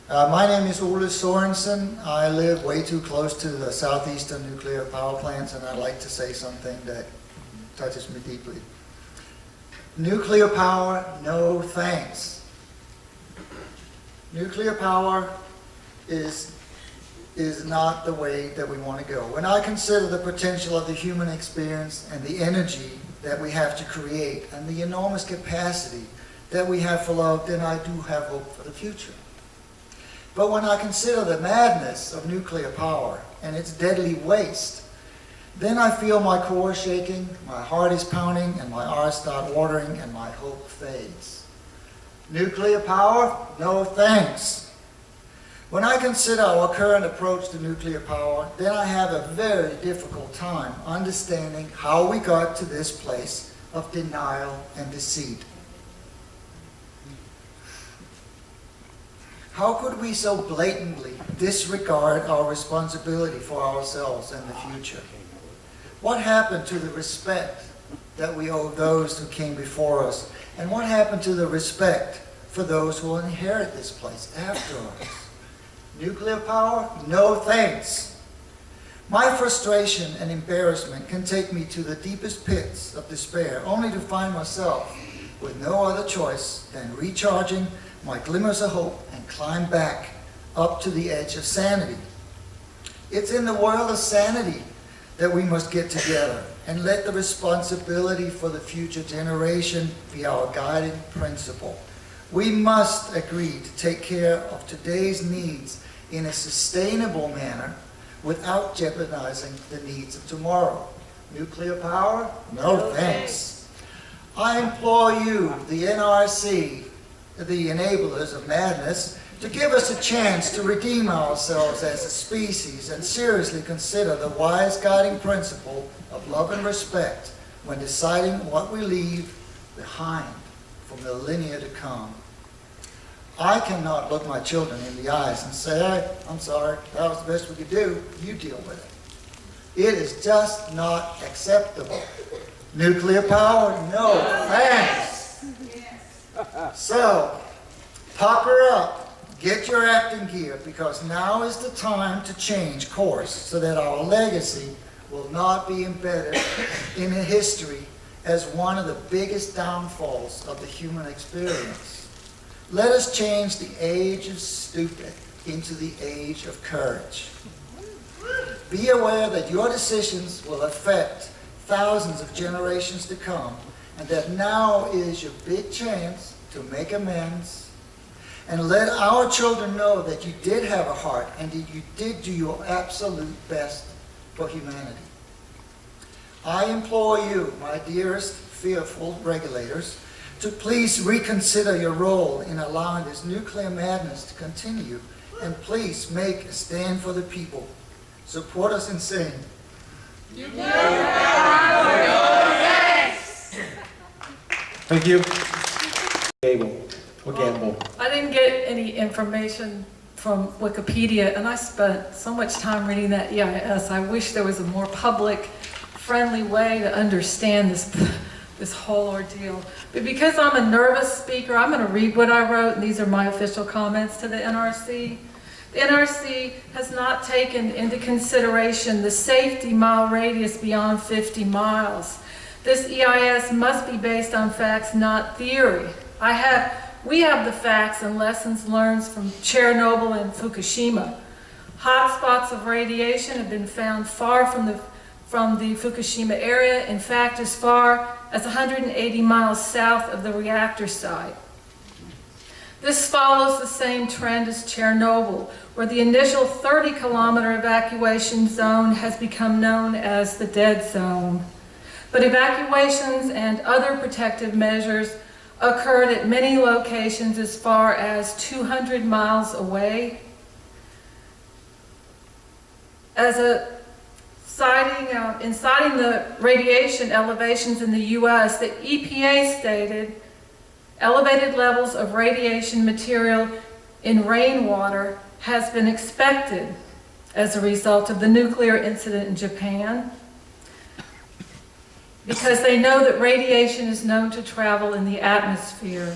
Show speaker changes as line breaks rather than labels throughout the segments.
My name is Sorenson. I live way too close to the southeastern nuclear power plants, and I'd like to say something that touches me deeply. Nuclear power, no thanks. Nuclear power is not the way that we want to go. When I consider the potential of the human experience and the energy that we have to create and the enormous capacity that we have for love, then I do have hope for the future. But when I consider the madness of nuclear power and its deadly waste, then I feel my core shaking, my heart is pounding, and my eyes start watering, and my hope fades. Nuclear power? No thanks. When I consider our current approach to nuclear power, then I have a very difficult time understanding how we got to this place of denial and deceit. How could we so blatantly disregard our responsibility for ourselves and the future? What happened to the respect that we owe those who came before us? And what happened to the respect for those who will inherit this place after us? Nuclear power? No thanks. My frustration and embarrassment can take me to the deepest pits of despair, only to find myself with no other choice than recharging my glimmers of hope and climb back up to the edge of sanity. It's in the world of sanity that we must get together and let the responsibility for the future generation be our guiding principle. We must agree to take care of today's needs in a sustainable manner without jeopardizing the needs of tomorrow. Nuclear power? No thanks. I implore you, the NRC, the enablers of madness, to give us a chance to redeem ourselves as a species and seriously consider the wise guiding principle of love and respect when deciding what we leave behind for millennia to come. I cannot look my children in the eyes and say, hey, I'm sorry, that was the best we could do, you deal with it. It is just not acceptable. Nuclear power? No thanks. So, pucker up, get your acting gear, because now is the time to change course so that our legacy will not be embedded in history as one of the biggest downfalls of the human experience. Let us change the age of stupid into the age of courage. Be aware that your decisions will affect thousands of generations to come, and that now is your big chance to make amends. And let our children know that you did have a heart and that you did do your absolute best for humanity. I implore you, my dearest fearful regulators, to please reconsider your role in allowing this nuclear madness to continue, and please make a stand for the people. Support us in saying,
thank you. Gable. Or Gamble.
I didn't get any information from Wikipedia, and I spent so much time reading that EIS. I wish there was a more public, friendly way to understand this whole ordeal. But because I'm a nervous speaker, I'm going to read what I wrote, and these are my official comments to the NRC. The NRC has not taken into consideration the safety mile radius beyond 50 miles. This EIS must be based on facts, not theory. We have the facts and lessons learned from Chernobyl and Fukushima. Hotspots of radiation have been found far from the Fukushima area, in fact as far as 180 miles south of the reactor site. This follows the same trend as Chernobyl, where the initial 30-kilometer evacuation zone has become known as the dead zone. But evacuations and other protective measures occurred at many locations as far as 200 miles away. As a in citing the radiation elevations in the U.S., the EPA stated elevated levels of radiation material in rainwater has been expected as a result of the nuclear incident in Japan, because they know that radiation is known to travel in the atmosphere.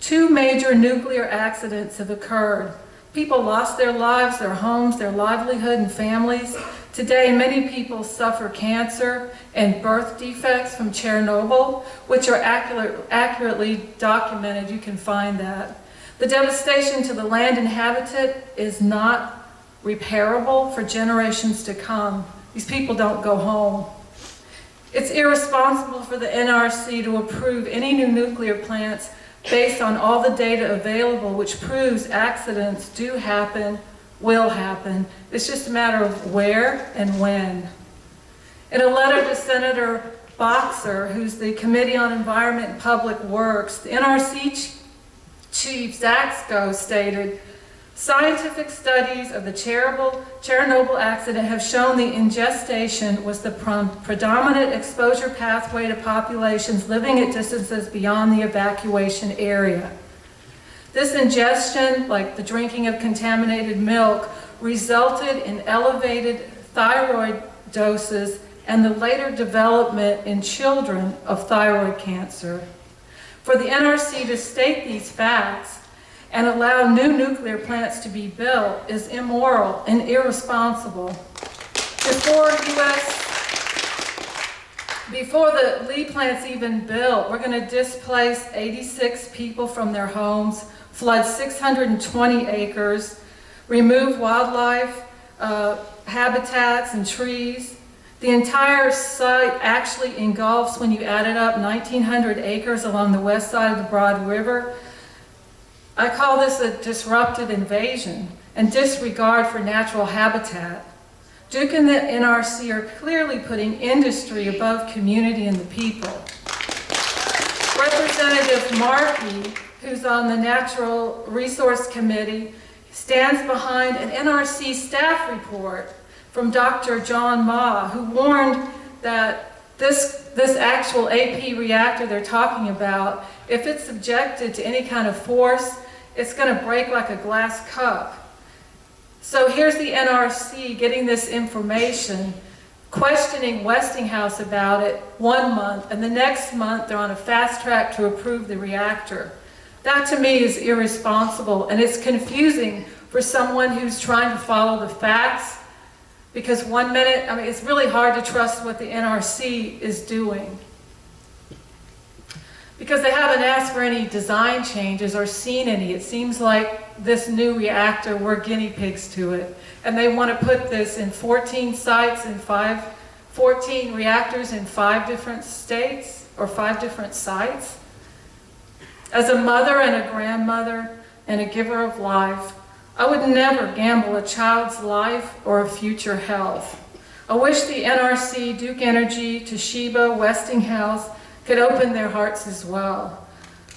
2 major nuclear accidents have occurred. People lost their lives, their homes, their livelihood, and families. Today, many people suffer cancer and birth defects from Chernobyl, which are accurately documented. You can find that. The devastation to the land and habitat is not repairable for generations to come. These people don't go home. It's irresponsible for the NRC to approve any new nuclear plants based on all the data available, which proves accidents do happen, will happen. It's just a matter of where and when. In a letter to Senator Boxer, who's the Committee on Environment and Public Works, the NRC Chief Zaxko stated, "Scientific studies of the Chernobyl accident have shown the ingestion was the predominant exposure pathway to populations living at distances beyond the evacuation area. This ingestion, like the drinking of contaminated milk, resulted in elevated thyroid doses and the later development in children of thyroid cancer. For the NRC to state these facts and allow new nuclear plants to be built is immoral and irresponsible. Before the Lee plant's even built, we're going to displace 86 people from their homes, flood 620 acres, remove wildlife habitats and trees. The entire site actually engulfs, when you add it up, 1,900 acres along the west side of the Broad River. I call this a disruptive invasion and disregard for natural habitat. Duke and the NRC are clearly putting industry above community and the people. Representative Markey, who's on the Natural Resource Committee, stands behind an NRC staff report from Dr. John Ma, who warned that this actual AP reactor they're talking about, if it's subjected to any kind of force, it's going to break like a glass cup. So here's the NRC getting this information, questioning Westinghouse about it 1 month, and the next month they're on a fast track to approve the reactor. That to me is irresponsible, and it's confusing for someone who's trying to follow the facts, because 1 minute, I mean, it's really hard to trust what the NRC is doing. Because they haven't asked for any design changes or seen any. It seems like this new reactor, we're guinea pigs to it. And they want to put this in 14 sites and 14 reactors in 5 different states or 5 different sites. As a mother and a grandmother and a giver of life, I would never gamble a child's life or a future health. I wish the NRC, Duke Energy, Toshiba, Westinghouse could open their hearts as well.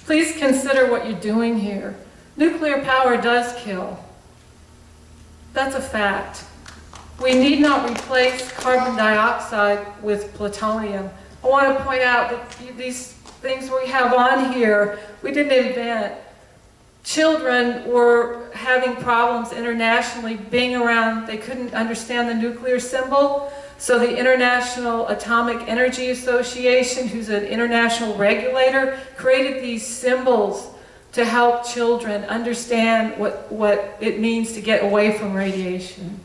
Please consider what you're doing here. Nuclear power does kill. That's a fact. We need not replace carbon dioxide with plutonium. I want to point out that these things we have on here, we didn't invent. Children were having problems internationally being around, they couldn't understand the nuclear symbol. So the International Atomic Energy Association, who's an international regulator, created these symbols to help children understand what it means to get away from radiation.